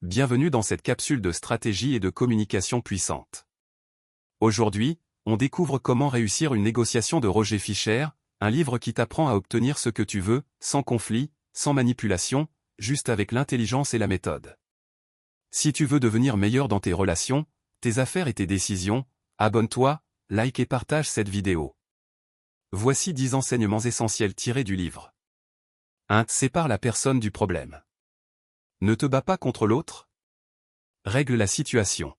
Bienvenue dans cette capsule de stratégie et de communication puissante. Aujourd'hui, on découvre comment réussir une négociation de Roger Fischer, un livre qui t'apprend à obtenir ce que tu veux, sans conflit, sans manipulation, juste avec l'intelligence et la méthode. Si tu veux devenir meilleur dans tes relations, tes affaires et tes décisions, abonne-toi, like et partage cette vidéo. Voici 10 enseignements essentiels tirés du livre. 1. Sépare la personne du problème. Ne te bats pas contre l'autre. Règle la situation.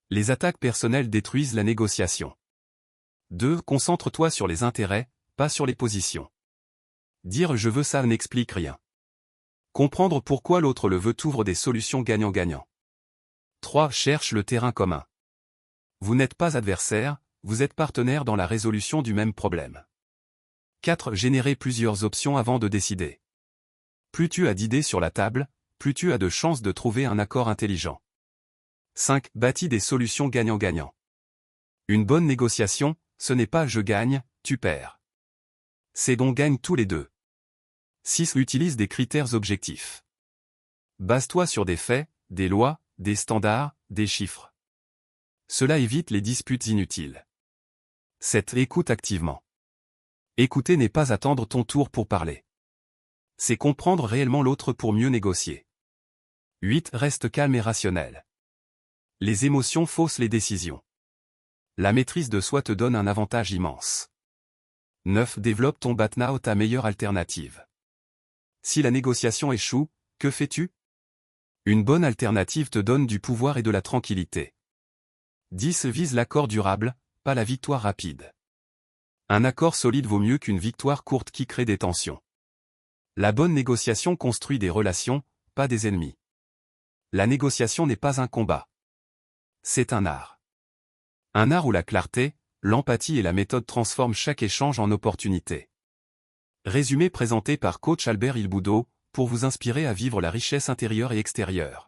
Les attaques personnelles détruisent la négociation. 2. Concentre-toi sur les intérêts, pas sur les positions. Dire « je veux ça » n'explique rien. Comprendre pourquoi l'autre le veut t'ouvre des solutions gagnant-gagnant. 3. Cherche le terrain commun. Vous n'êtes pas adversaire, vous êtes partenaire dans la résolution du même problème. 4. Générer plusieurs options avant de décider. Plus tu as d'idées sur la table, plus tu as de chances de trouver un accord intelligent. 5. Bâtis des solutions gagnant-gagnant. Une bonne négociation, ce n'est pas « je gagne, tu perds ». C'est donc gagne tous les deux. 6. Utilise des critères objectifs. Base-toi sur des faits, des lois, des standards, des chiffres. Cela évite les disputes inutiles. 7. Écoute activement. Écouter n'est pas attendre ton tour pour parler. C'est comprendre réellement l'autre pour mieux négocier. 8. Reste calme et rationnel. Les émotions faussent les décisions. La maîtrise de soi te donne un avantage immense. 9. Développe ton BATNA, ta meilleure alternative. Si la négociation échoue, que fais-tu? Une bonne alternative te donne du pouvoir et de la tranquillité. 10. Vise l'accord durable, pas la victoire rapide. Un accord solide vaut mieux qu'une victoire courte qui crée des tensions. La bonne négociation construit des relations, pas des ennemis. La négociation n'est pas un combat. C'est un art. Un art où la clarté, l'empathie et la méthode transforment chaque échange en opportunité. Résumé présenté par coach Albert Hilboudot, pour vous inspirer à vivre la richesse intérieure et extérieure.